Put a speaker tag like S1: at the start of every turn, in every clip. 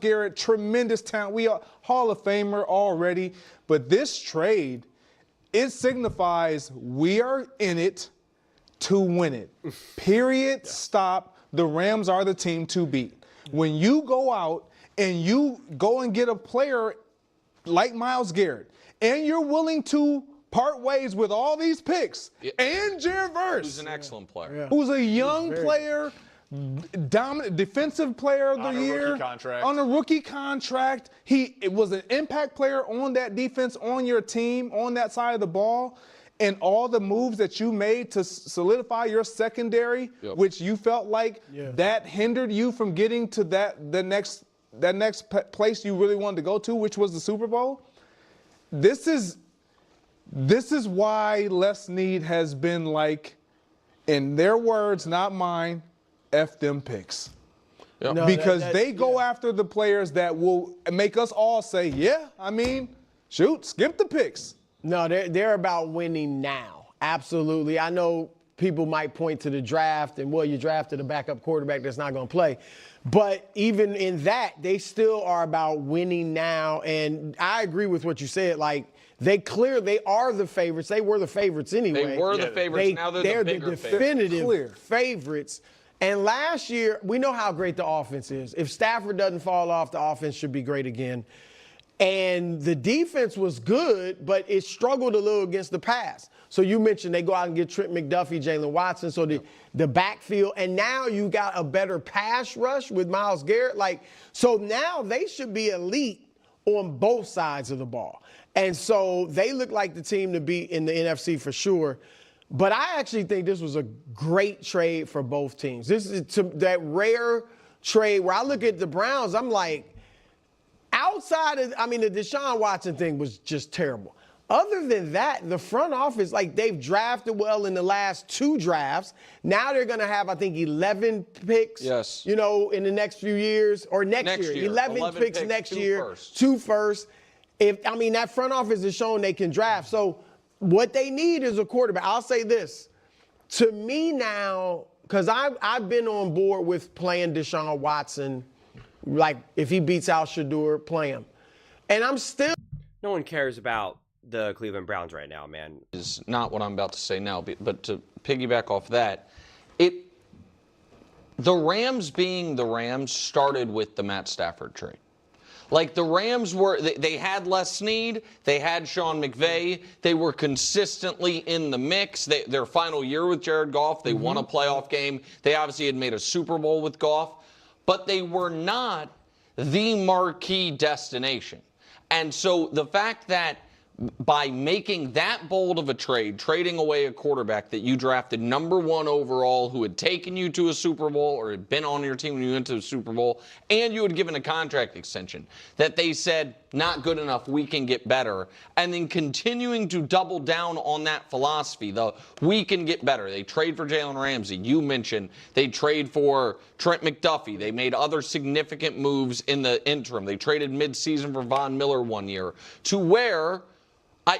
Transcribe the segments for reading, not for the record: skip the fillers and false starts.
S1: Garrett, tremendous talent. We are Hall of Famer already. But this trade, it signifies we are in it to win it. Period. Yeah. Stop. The Rams are the team to beat. When you go out and you go and get a player like Myles Garrett, and you're willing to part ways with all these picks, and Jared Verse,
S2: who's an excellent player,
S1: who's a young player, dominant defensive player of the year on a rookie contract. It was an impact player on that defense, on your team, on that side of the ball, and all the moves that you made to solidify your secondary, which you felt like that hindered you from getting to that next place you really wanted to go to, which was the Super Bowl. This is why Les Snead has been like, in their words, not mine, F them picks. Yep. No, because they go after the players that will make us all say, yeah, I mean, shoot, skip the picks.
S3: No, they're about winning now. Absolutely. I know people might point to the draft and, well, you drafted a backup quarterback that's not going to play. But even in that, they still are about winning now. And I agree with what you said. Like, they are the favorites. They were the favorites anyway.
S2: They were the favorites. Now they're the
S3: definitive favorites. And last year, we know how great the offense is. If Stafford doesn't fall off, the offense should be great again. And the defense was good, but it struggled a little against the pass. So you mentioned they go out and get Trent McDuffie, Jalen Watson, so the backfield. And now you got a better pass rush with Myles Garrett. So now they should be elite on both sides of the ball. And so they look like the team to beat in the NFC for sure. But I actually think this was a great trade for both teams. This is that rare trade where I look at the Browns, I'm like, outside of, the Deshaun Watson thing was just terrible. Other than that, the front office, they've drafted well in the last 2 drafts. Now they're going to have, I think, 11 picks, in the next few years, or next year. 11 picks next year, 2 firsts. That front office has shown they can draft. So what they need is a quarterback. I'll say this. To me now, because I've been on board with playing Deshaun Watson, if he beats Al Shador, play him. And I'm still.
S4: No one cares about the Cleveland Browns right now, man.
S2: Is not what I'm about to say now, but to piggyback off that, the Rams being the Rams started with the Matt Stafford trade. The Rams they had Les Snead, they had Sean McVay, they were consistently in the mix. Their final year with Jared Goff, they won a playoff game. They obviously had made a Super Bowl with Goff, but they were not the marquee destination. And so the fact that by making that bold of a trade, trading away a quarterback that you drafted #1 overall, who had taken you to a Super Bowl or had been on your team when you went to the Super Bowl, and you had given a contract extension, that they said, not good enough, we can get better, and then continuing to double down on that philosophy, we can get better. They trade for Jalen Ramsey. You mentioned they trade for Trent McDuffie. They made other significant moves in the interim. They traded midseason for Von Miller one year, to where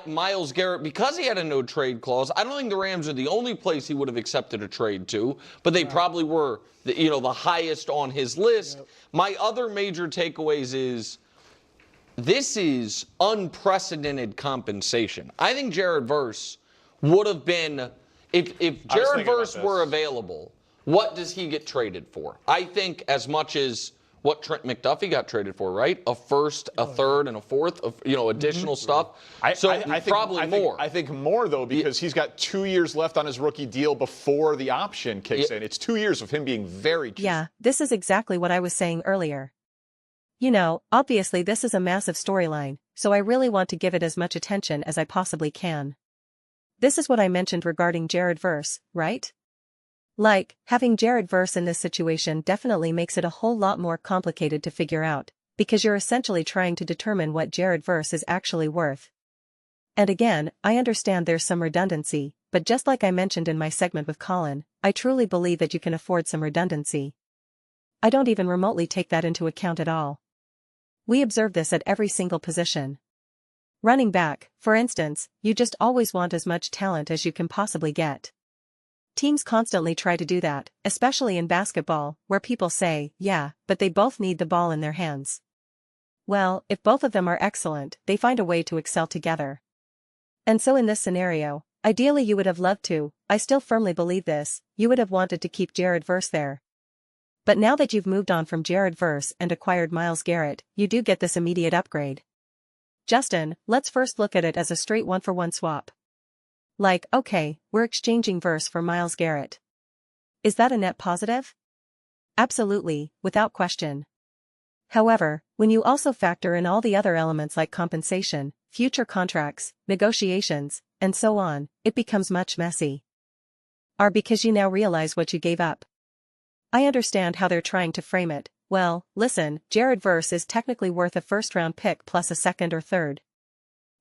S2: Myles Garrett, because he had a no-trade clause, I don't think the Rams are the only place he would have accepted a trade to, but they probably were the highest on his list. Yep. My other major takeaways is this is unprecedented compensation. I think Jared Verse would have been, if Jared Verse were available, what does he get traded for? I think as much as what Trent McDuffie got traded for, right? A first, a third, and a fourth of additional stuff. I think probably more.
S5: I think more though, because he's got 2 years left on his rookie deal before the option kicks in. It's 2 years of him being very cheap.
S6: Yeah, this is exactly what I was saying earlier. Obviously this is a massive storyline, so I really want to give it as much attention as I possibly can. This is what I mentioned regarding Jared Verse, right? Having Jared Verse in this situation definitely makes it a whole lot more complicated to figure out, because you're essentially trying to determine what Jared Verse is actually worth. And again, I understand there's some redundancy, but just like I mentioned in my segment with Colin, I truly believe that you can afford some redundancy. I don't even remotely take that into account at all. We observe this at every single position. Running back, for instance, you just always want as much talent as you can possibly get. Teams constantly try to do that, especially in basketball, where people say, yeah, but they both need the ball in their hands. Well, if both of them are excellent, they find a way to excel together. And so in this scenario, ideally you would have loved to, I still firmly believe this, you would have wanted to keep Jared Verse there. But now that you've moved on from Jared Verse and acquired Myles Garrett, you do get this immediate upgrade. Justin, let's first look at it as a straight one-for-one swap. Like, okay, we're exchanging Verse for Myles Garrett. Is that a net positive? Absolutely, without question. However, when you also factor in all the other elements like compensation, future contracts, negotiations, and so on, it becomes much messy. Because you now realize what you gave up. I understand how they're trying to frame it. Well, listen, Jared Verse is technically worth a first-round pick plus a second or third.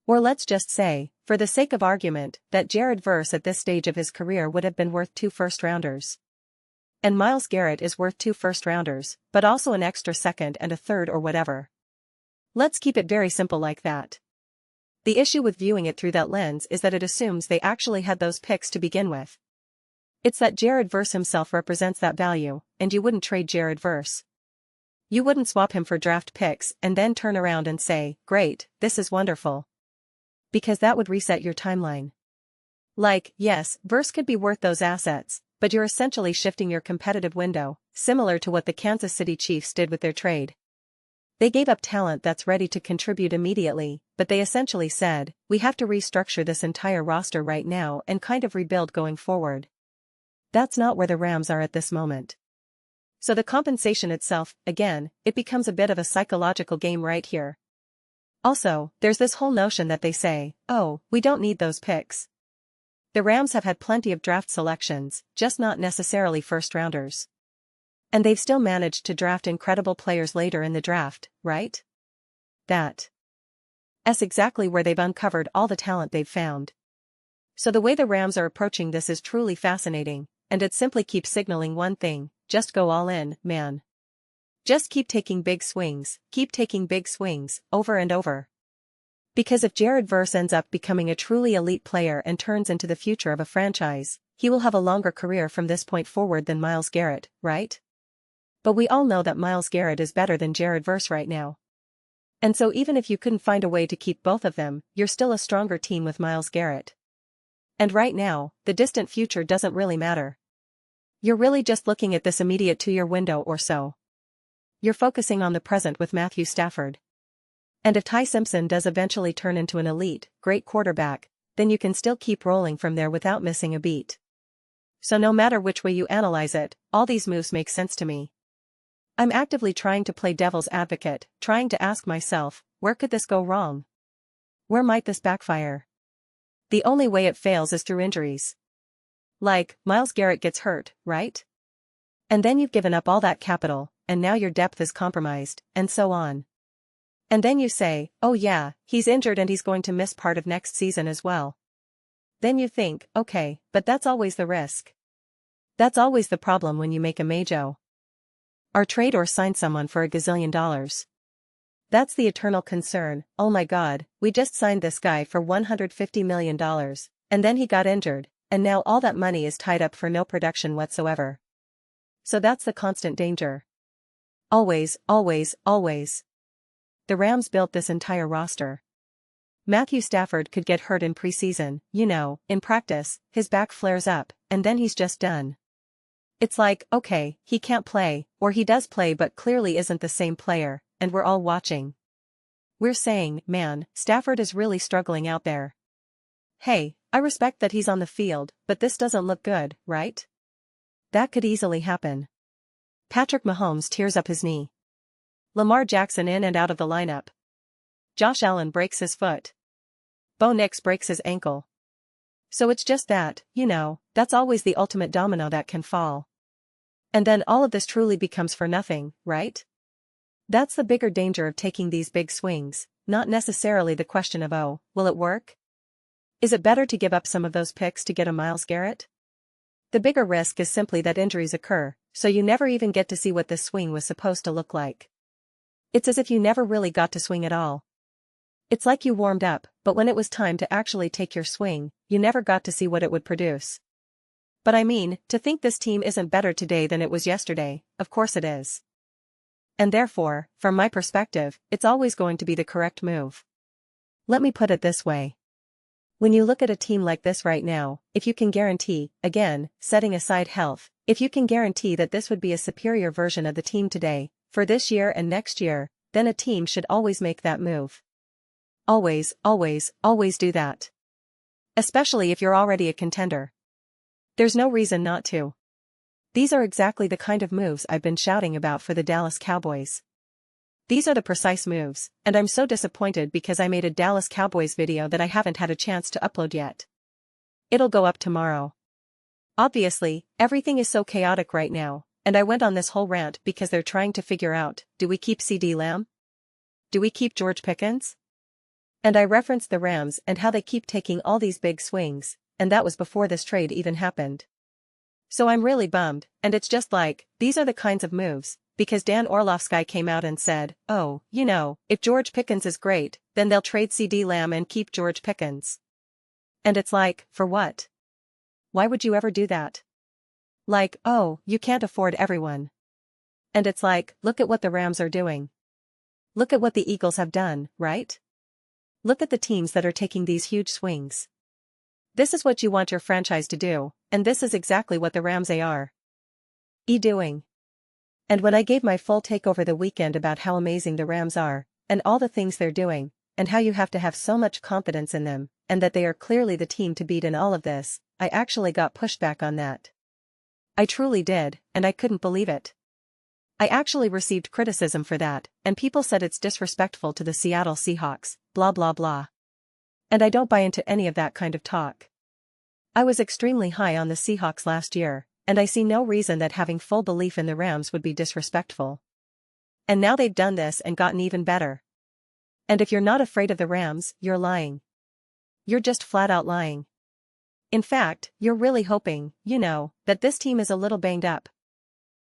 S6: Or let's just say, for the sake of argument, that Jared Verse at this stage of his career would have been worth 2 first-rounders. And Myles Garrett is worth 2 first-rounders, but also an extra second and a third or whatever. Let's keep it very simple like that. The issue with viewing it through that lens is that it assumes they actually had those picks to begin with. It's that Jared Verse himself represents that value, and you wouldn't trade Jared Verse. You wouldn't swap him for draft picks and then turn around and say, great, this is wonderful. Because that would reset your timeline. Like, yes, Verse could be worth those assets, but you're essentially shifting your competitive window, similar to what the Kansas City Chiefs did with their trade. They gave up talent that's ready to contribute immediately, but they essentially said, we have to restructure this entire roster right now and kind of rebuild going forward. That's not where the Rams are at this moment. So the compensation itself, again, it becomes a bit of a psychological game right here. Also, there's this whole notion that they say, oh, we don't need those picks. The Rams have had plenty of draft selections, just not necessarily first-rounders. And they've still managed to draft incredible players later in the draft, right? That's exactly where they've uncovered all the talent they've found. So the way the Rams are approaching this is truly fascinating, and it simply keeps signaling one thing, just go all in, man. Just keep taking big swings, over and over. Because if Jared Verse ends up becoming a truly elite player and turns into the future of a franchise, he will have a longer career from this point forward than Myles Garrett, right? But we all know that Myles Garrett is better than Jared Verse right now. And so even if you couldn't find a way to keep both of them, you're still a stronger team with Myles Garrett. And right now, the distant future doesn't really matter. You're really just looking at this immediate 2-year window or so. You're focusing on the present with Matthew Stafford. And if Ty Simpson does eventually turn into an elite, great quarterback, then you can still keep rolling from there without missing a beat. So no matter which way you analyze it, all these moves make sense to me. I'm actively trying to play devil's advocate, trying to ask myself, where could this go wrong? Where might this backfire? The only way it fails is through injuries. Like, Myles Garrett gets hurt, right? And then you've given up all that capital, and now your depth is compromised, and so on. And then you say, oh yeah, he's injured and he's going to miss part of next season as well. Then you think, okay, but that's always the risk. That's always the problem when you make a major or trade or sign someone for $1 gazillion. That's the eternal concern. Oh my god, we just signed this guy for $150 million, and then he got injured, and now all that money is tied up for no production whatsoever. So that's the constant danger. Always, always, always. The Rams built this entire roster. Matthew Stafford could get hurt in preseason, in practice, his back flares up, and then he's just done. It's like, okay, he can't play, or he does play but clearly isn't the same player, and we're all watching. We're saying, man, Stafford is really struggling out there. Hey, I respect that he's on the field, but this doesn't look good, right? That could easily happen. Patrick Mahomes tears up his knee. Lamar Jackson in and out of the lineup. Josh Allen breaks his foot. Bo Nix breaks his ankle. So it's just that, that's always the ultimate domino that can fall. And then all of this truly becomes for nothing, right? That's the bigger danger of taking these big swings, not necessarily the question of, oh, will it work? Is it better to give up some of those picks to get a Myles Garrett? The bigger risk is simply that injuries occur, so you never even get to see what this swing was supposed to look like. It's as if you never really got to swing at all. It's like you warmed up, but when it was time to actually take your swing, you never got to see what it would produce. But I mean, to think this team isn't better today than it was yesterday, of course it is. And therefore, from my perspective, it's always going to be the correct move. Let me put it this way. When you look at a team like this right now, if you can guarantee, again, setting aside health, if you can guarantee that this would be a superior version of the team today, for this year and next year, then a team should always make that move. Always, always, always do that. Especially if you're already a contender. There's no reason not to. These are exactly the kind of moves I've been shouting about for the Dallas Cowboys. These are the precise moves, and I'm so disappointed because I made a Dallas Cowboys video that I haven't had a chance to upload yet. It'll go up tomorrow. Obviously, everything is so chaotic right now, and I went on this whole rant because they're trying to figure out, do we keep CeeDee Lamb? Do we keep George Pickens? And I referenced the Rams and how they keep taking all these big swings, and that was before this trade even happened. So I'm really bummed, and it's just like, these are the kinds of moves, because Dan Orlovsky came out and said, oh, you know, if George Pickens is great, then they'll trade CeeDee Lamb and keep George Pickens. And it's like, for what? Why would you ever do that? Like, oh, you can't afford everyone. And it's like, look at what the Rams are doing. Look at what the Eagles have done, right? Look at the teams that are taking these huge swings. This is what you want your franchise to do, and this is exactly what the Rams are doing. And when I gave my full take over the weekend about how amazing the Rams are, and all the things they're doing, and how you have to have so much confidence in them, and that they are clearly the team to beat in all of this, I actually got pushback on that. I truly did, and I couldn't believe it. I actually received criticism for that, and people said it's disrespectful to the Seattle Seahawks, blah blah blah. And I don't buy into any of that kind of talk. I was extremely high on the Seahawks last year, and I see no reason that having full belief in the Rams would be disrespectful. And now they've done this and gotten even better. And if you're not afraid of the Rams, you're lying. You're just flat out lying. In fact, you're really hoping, you know, that this team is a little banged up.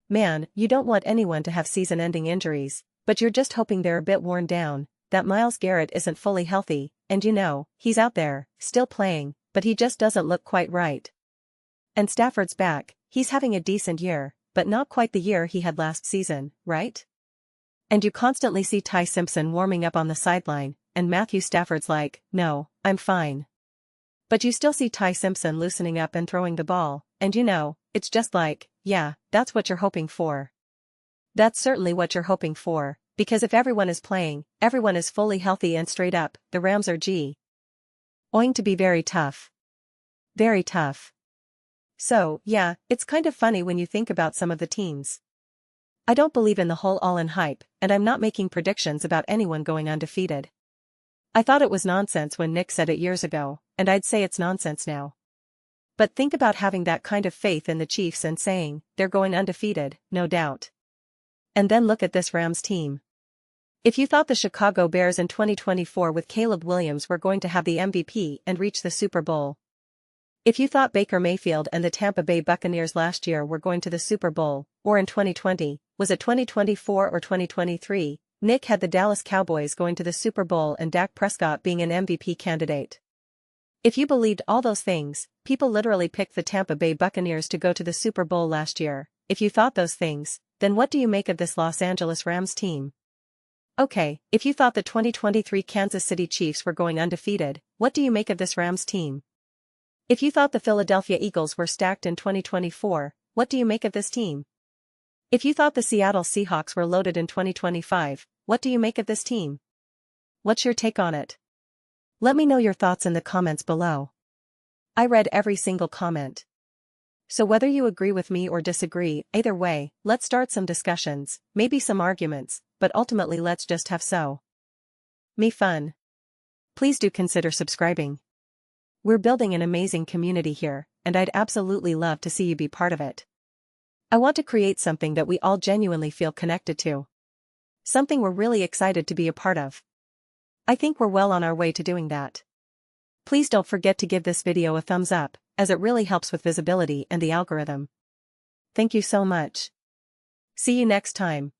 S6: Man, you don't want anyone to have season-ending injuries, but you're just hoping they're a bit worn down, that Myles Garrett isn't fully healthy, and you know, he's out there, still playing, but he just doesn't look quite right. And Stafford's back, he's having a decent year, but not quite the year he had last season, right? And you constantly see Ty Simpson warming up on the sideline, and Matthew Stafford's like, no, I'm fine. But you still see Ty Simpson loosening up and throwing the ball, and you know, it's just like, yeah, that's what you're hoping for. That's certainly what you're hoping for, because if everyone is playing, everyone is fully healthy and straight up, the Rams are going to be very tough. Very tough. So, yeah, it's kind of funny when you think about some of the teams. I don't believe in the whole all-in hype, and I'm not making predictions about anyone going undefeated. I thought it was nonsense when Nick said it years ago, and I'd say it's nonsense now. But think about having that kind of faith in the Chiefs and saying, they're going undefeated, no doubt. And then look at this Rams team. If you thought the Chicago Bears in 2024 with Caleb Williams were going to have the MVP and reach the Super Bowl. If you thought Baker Mayfield and the Tampa Bay Buccaneers last year were going to the Super Bowl, or in 2020, was it 2024 or 2023, Nick had the Dallas Cowboys going to the Super Bowl and Dak Prescott being an MVP candidate. If you believed all those things, people literally picked the Tampa Bay Buccaneers to go to the Super Bowl last year. If you thought those things, then what do you make of this Los Angeles Rams team? Okay, if you thought the 2023 Kansas City Chiefs were going undefeated, what do you make of this Rams team? If you thought the Philadelphia Eagles were stacked in 2024, what do you make of this team? If you thought the Seattle Seahawks were loaded in 2025, what do you make of this team? What's your take on it? Let me know your thoughts in the comments below. I read every single comment. So whether you agree with me or disagree, either way, let's start some discussions, maybe some arguments, but ultimately let's just have me fun. Please do consider subscribing. We're building an amazing community here, and I'd absolutely love to see you be part of it. I want to create something that we all genuinely feel connected to. Something we're really excited to be a part of. I think we're well on our way to doing that. Please don't forget to give this video a thumbs up, as it really helps with visibility and the algorithm. Thank you so much. See you next time.